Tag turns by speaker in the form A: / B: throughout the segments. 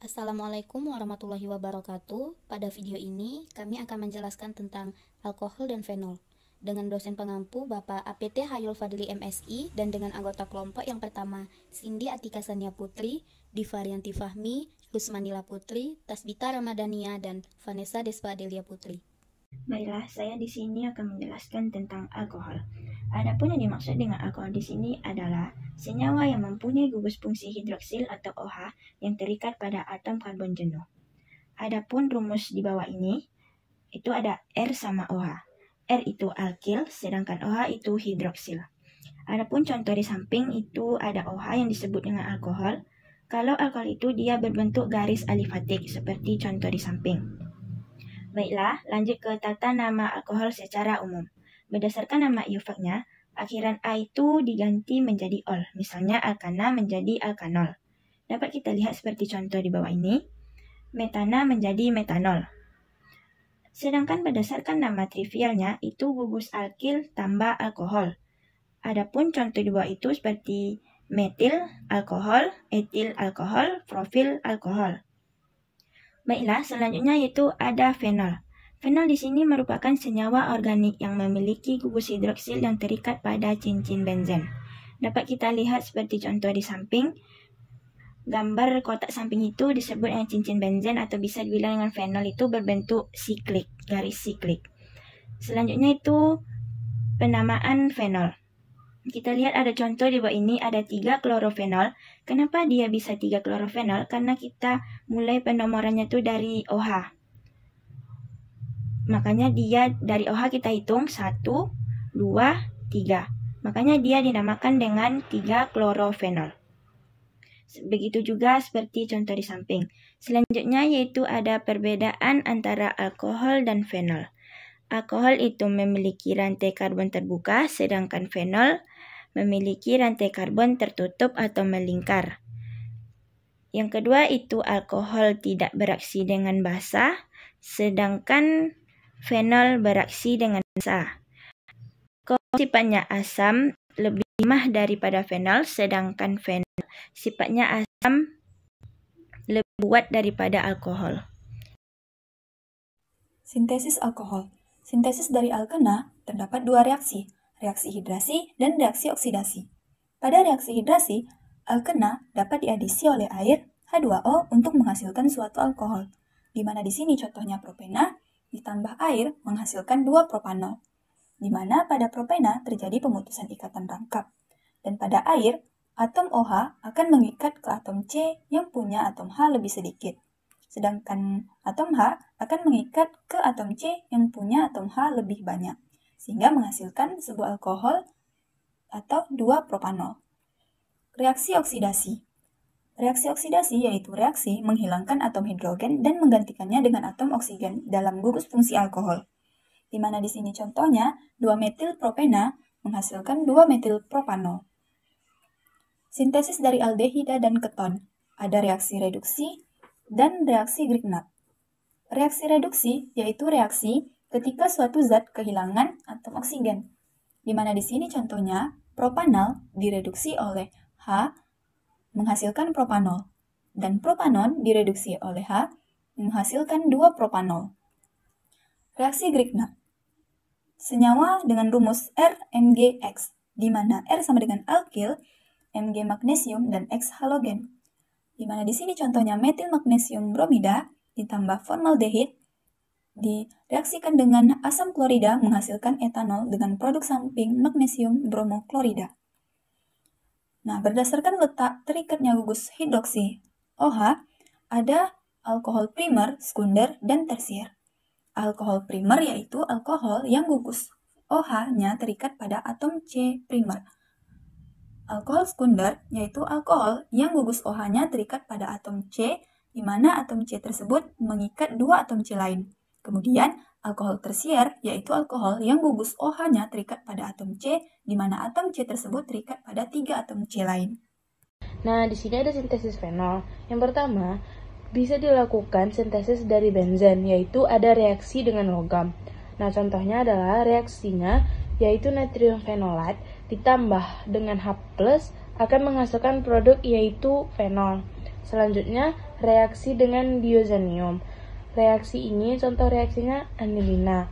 A: Assalamualaikum warahmatullahi wabarakatuh. Pada video ini, kami akan menjelaskan tentang alkohol dan fenol dengan dosen pengampu Bapak APT Hayul Fadli MSI dan dengan anggota kelompok yang pertama Cindy Atika Sania Putri, Divarianti Fahmi, Lusmanila Putri, Tasbita Ramadhania, dan Vanessa Despadelia Putri.
B: Baiklah, saya di sini akan menjelaskan tentang alkohol. Adapun yang dimaksud dengan alkohol di sini adalah senyawa yang mempunyai gugus fungsi hidroksil atau OH yang terikat pada atom karbon jenuh. Adapun rumus di bawah ini, itu ada R sama OH. R itu alkil, sedangkan OH itu hidroksil. Adapun contoh di samping itu ada OH yang disebut dengan alkohol. Kalau alkohol itu dia berbentuk garis alifatik seperti contoh di samping. Baiklah, lanjut ke tata nama alkohol secara umum. Berdasarkan nama iofagnya, akhiran A itu diganti menjadi ol. Misalnya alkana menjadi alkanol. Dapat kita lihat seperti contoh di bawah ini. Metana menjadi metanol. Sedangkan berdasarkan nama trivialnya itu gugus alkil tambah alkohol. Adapun contoh di bawah itu seperti metil alkohol, etil alkohol, profil alkohol. Baiklah, selanjutnya yaitu ada fenol. Fenol di sini merupakan senyawa organik yang memiliki gugus hidroksil yang terikat pada cincin benzen. Dapat kita lihat seperti contoh di samping. Gambar kotak samping itu disebut dengan cincin benzen atau bisa dibilang dengan fenol itu berbentuk siklik, garis siklik. Selanjutnya itu penamaan fenol. Kita lihat ada contoh di bawah ini ada 3 klorofenol. Kenapa dia bisa 3 klorofenol? Karena kita mulai penomorannya itu dari OH. Makanya dia dari OH kita hitung 1, 2, 3. Makanya dia dinamakan dengan 3 klorofenol. Begitu juga seperti contoh di samping. Selanjutnya yaitu ada perbedaan antara alkohol dan fenol. Alkohol itu memiliki rantai karbon terbuka, sedangkan fenol memiliki rantai karbon tertutup atau melingkar. Yang kedua itu alkohol tidak beraksi dengan basa, sedangkan fenol beraksi dengan basa. Alkohol sifatnya asam lebih lemah daripada fenol, sedangkan fenol sifatnya asam lebih kuat daripada alkohol.
C: Sintesis alkohol. Sintesis dari alkena terdapat 2 reaksi, reaksi hidrasi dan reaksi oksidasi. Pada reaksi hidrasi, alkena dapat diadisi oleh air H2O untuk menghasilkan suatu alkohol, di mana di sini contohnya propena ditambah air menghasilkan 2 propanol, di mana pada propena terjadi pemutusan ikatan rangkap, dan pada air atom OH akan mengikat ke atom C yang punya atom H lebih sedikit. Sedangkan atom H akan mengikat ke atom C yang punya atom H lebih banyak, sehingga menghasilkan sebuah alkohol atau 2 propanol. Reaksi oksidasi. Reaksi oksidasi yaitu reaksi menghilangkan atom hidrogen dan menggantikannya dengan atom oksigen dalam gugus fungsi alkohol. Di mana di sini contohnya 2-metil propena menghasilkan 2-metil propanol. Sintesis dari aldehida dan keton. Ada reaksi reduksi dan reaksi Grignard. Reaksi reduksi yaitu reaksi ketika suatu zat kehilangan atom oksigen, di mana di sini contohnya propanal direduksi oleh H menghasilkan propanol, dan propanon direduksi oleh H menghasilkan 2 propanol. Reaksi Grignard. Senyawa dengan rumus RMgX, di mana R sama dengan alkil, Mg magnesium, dan X halogen. Di mana di sini contohnya metil magnesium bromida ditambah formaldehid direaksikan dengan asam klorida menghasilkan etanol dengan produk samping magnesium bromoklorida. Nah, berdasarkan letak terikatnya gugus hidroksi OH, ada alkohol primer, sekunder, dan tersier. Alkohol primer yaitu alkohol yang gugus OH-nya terikat pada atom C primer. Alkohol sekunder yaitu alkohol yang gugus OH-nya terikat pada atom C, di mana atom C tersebut mengikat 2 atom C lain. Kemudian, alkohol tersier yaitu alkohol yang gugus OH-nya terikat pada atom C, di mana atom C tersebut terikat pada 3 atom C lain.
D: Nah, di sini ada sintesis fenol. Yang pertama, bisa dilakukan sintesis dari benzen, yaitu ada reaksi dengan logam. Nah, contohnya adalah reaksinya yaitu natrium fenolat ditambah dengan H+ akan menghasilkan produk yaitu fenol. Selanjutnya, reaksi dengan diazonium. Reaksi ini contoh reaksinya anilina,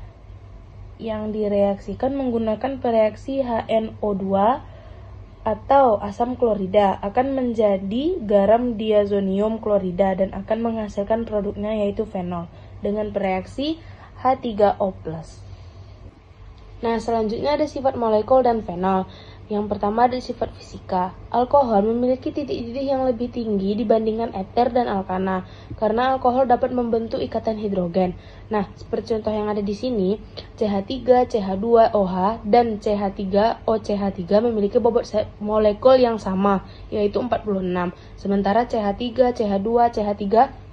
D: yang direaksikan menggunakan pereaksi HNO2 atau asam klorida akan menjadi garam diazonium klorida dan akan menghasilkan produknya yaitu fenol dengan pereaksi H3O+. Nah, selanjutnya ada sifat molekul dan fenol. Yang pertama ada sifat fisika. Alkohol memiliki titik didih yang lebih tinggi dibandingkan eter dan alkana, karena alkohol dapat membentuk ikatan hidrogen. Nah, seperti contoh yang ada di sini, CH3, CH2OH, dan CH3OCH3 memiliki bobot molekul yang sama, yaitu 46. Sementara CH3, CH2, CH3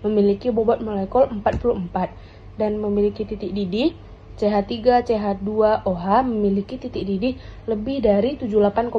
D: memiliki bobot molekul 44 dan memiliki titik didih. CH3, CH2OH memiliki titik didih lebih dari 78,5.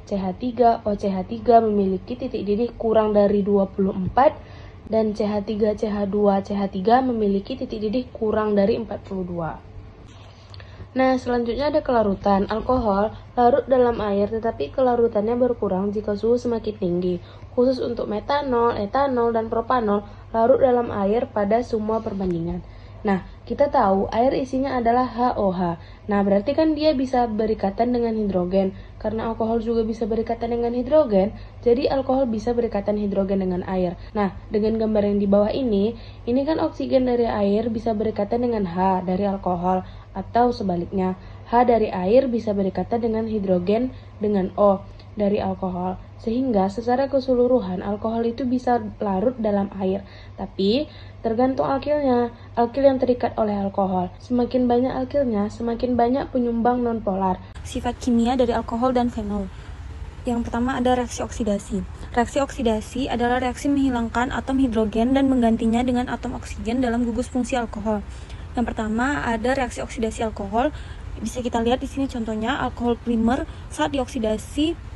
D: CH3OCH3 memiliki titik didih kurang dari 24 dan CH3, CH2CH3 memiliki titik didih kurang dari 42. Nah, selanjutnya ada kelarutan. Alkohol larut dalam air tetapi kelarutannya berkurang jika suhu semakin tinggi. Khusus untuk metanol, etanol, dan propanol larut dalam air pada semua perbandingan. Nah, kita tahu air isinya adalah HOH. Nah, berarti kan dia bisa berikatan dengan hidrogen. Karena alkohol juga bisa berikatan dengan hidrogen, jadi alkohol bisa berikatan hidrogen dengan air. Nah, dengan gambar yang di bawah ini kan oksigen dari air bisa berikatan dengan H dari alkohol, atau sebaliknya, H dari air bisa berikatan dengan hidrogen dengan O dari alkohol. Sehingga secara keseluruhan alkohol itu bisa larut dalam air. Tapi tergantung alkilnya, alkil yang terikat oleh alkohol. Semakin banyak alkilnya, semakin banyak penyumbang nonpolar.
C: Sifat kimia dari alkohol dan fenol. Yang pertama ada reaksi oksidasi. Reaksi oksidasi adalah reaksi menghilangkan atom hidrogen dan menggantinya dengan atom oksigen dalam gugus fungsi alkohol. Yang pertama ada reaksi oksidasi alkohol. Bisa kita lihat di sini contohnya alkohol primer saat dioksidasi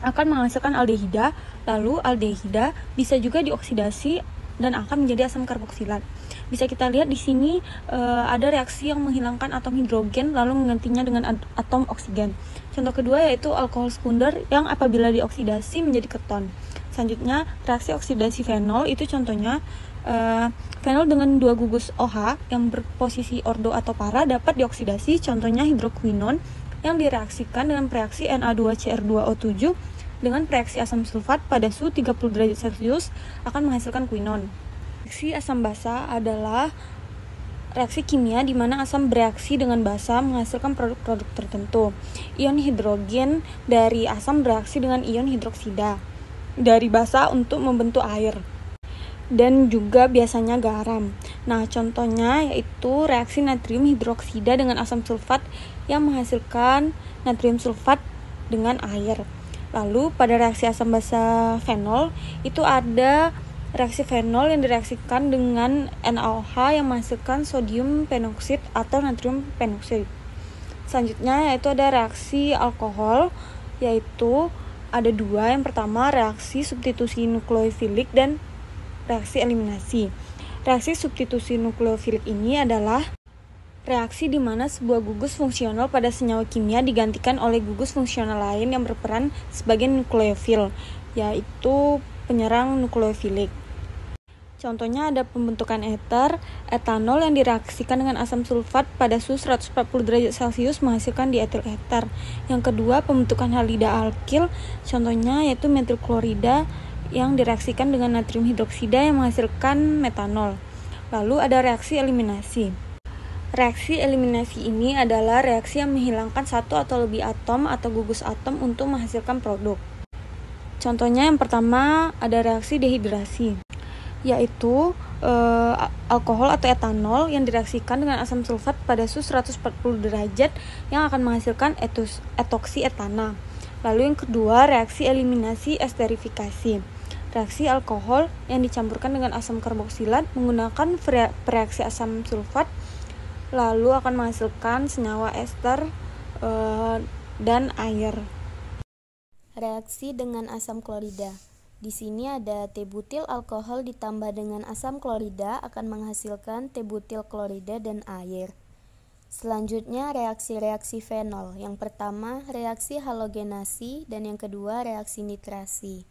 C: akan menghasilkan aldehida, lalu aldehida bisa juga dioksidasi dan akan menjadi asam karboksilat. Bisa kita lihat di sini ada reaksi yang menghilangkan atom hidrogen lalu menggantinya dengan atom oksigen. Contoh kedua yaitu alkohol sekunder yang apabila dioksidasi menjadi keton. Selanjutnya reaksi oksidasi fenol itu contohnya fenol dengan dua gugus OH yang berposisi ordo atau para dapat dioksidasi, contohnya hidroquinon yang direaksikan dengan reaksi Na2Cr2O7 dengan reaksi asam sulfat pada suhu 30 derajat Celcius akan menghasilkan quinon. Reaksi asam basa adalah reaksi kimia di mana asam bereaksi dengan basa menghasilkan produk-produk tertentu. Ion hidrogen dari asam bereaksi dengan ion hidroksida dari basa untuk membentuk air. Dan juga biasanya garam. Nah, contohnya yaitu reaksi natrium hidroksida dengan asam sulfat yang menghasilkan natrium sulfat dengan air. Lalu pada reaksi asam basa fenol itu ada reaksi fenol yang direaksikan dengan NaOH yang menghasilkan sodium penoksid atau natrium penoksid. Selanjutnya yaitu ada reaksi alkohol, yaitu ada dua. Yang pertama reaksi substitusi nukleofilik dan reaksi eliminasi. Reaksi substitusi nukleofilik ini adalah reaksi di mana sebuah gugus fungsional pada senyawa kimia digantikan oleh gugus fungsional lain yang berperan sebagai nukleofil, yaitu penyerang nukleofilik. Contohnya ada pembentukan eter, etanol yang direaksikan dengan asam sulfat pada suhu 140 derajat Celcius menghasilkan dietil eter. Yang kedua, pembentukan halida alkil, contohnya yaitu metil klorida yang direaksikan dengan natrium hidroksida yang menghasilkan metanol. Lalu ada reaksi eliminasi. Reaksi eliminasi ini adalah reaksi yang menghilangkan satu atau lebih atom atau gugus atom untuk menghasilkan produk. Contohnya yang pertama ada reaksi dehidrasi, yaitu alkohol atau etanol yang direaksikan dengan asam sulfat pada suhu 140 derajat yang akan menghasilkan etoksi etana. Lalu yang kedua reaksi eliminasi esterifikasi. Reaksi alkohol yang dicampurkan dengan asam karboksilat menggunakan reaksi asam sulfat lalu akan menghasilkan senyawa ester dan air.
A: Reaksi dengan asam klorida. Di sini ada T-butil alkohol ditambah dengan asam klorida akan menghasilkan T-butil klorida dan air. Selanjutnya reaksi-reaksi fenol. Yang pertama reaksi halogenasi dan yang kedua reaksi nitrasi.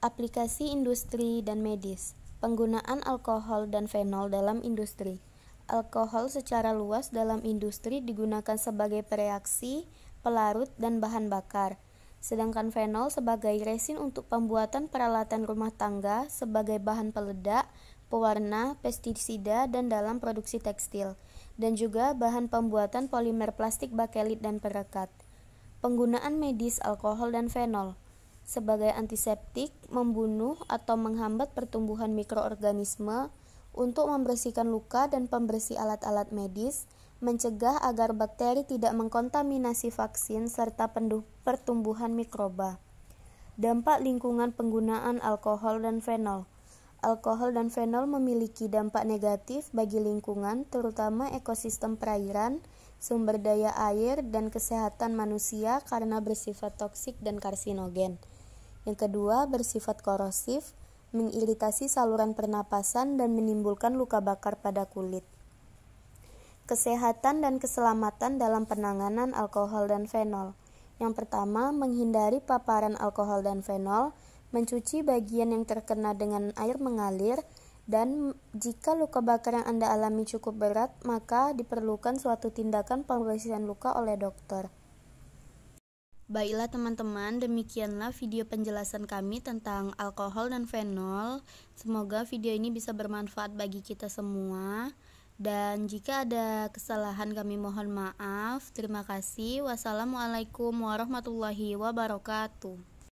A: Aplikasi industri dan medis. Penggunaan alkohol dan fenol dalam industri. Alkohol secara luas dalam industri digunakan sebagai pereaksi, pelarut, dan bahan bakar. Sedangkan fenol sebagai resin untuk pembuatan peralatan rumah tangga, sebagai bahan peledak, pewarna, pestisida, dan dalam produksi tekstil, dan juga bahan pembuatan polimer plastik bakelit dan perekat. Penggunaan medis alkohol dan fenol sebagai antiseptik, membunuh atau menghambat pertumbuhan mikroorganisme, untuk membersihkan luka dan pembersih alat-alat medis, mencegah agar bakteri tidak mengkontaminasi vaksin serta pertumbuhan mikroba. Dampak lingkungan penggunaan alkohol dan fenol. Alkohol dan fenol memiliki dampak negatif bagi lingkungan, terutama ekosistem perairan, sumber daya air, dan kesehatan manusia karena bersifat toksik dan karsinogen. Yang kedua, bersifat korosif, mengiritasi saluran pernapasan dan menimbulkan luka bakar pada kulit. Kesehatan dan keselamatan dalam penanganan alkohol dan fenol. Yang pertama, menghindari paparan alkohol dan fenol, mencuci bagian yang terkena dengan air mengalir, dan jika luka bakar yang Anda alami cukup berat, maka diperlukan suatu tindakan pembersihan luka oleh dokter. Baiklah teman-teman, demikianlah video penjelasan kami tentang alkohol dan fenol. Semoga video ini bisa bermanfaat bagi kita semua. Dan jika ada kesalahan kami mohon maaf. Terima kasih. Wassalamualaikum warahmatullahi wabarakatuh.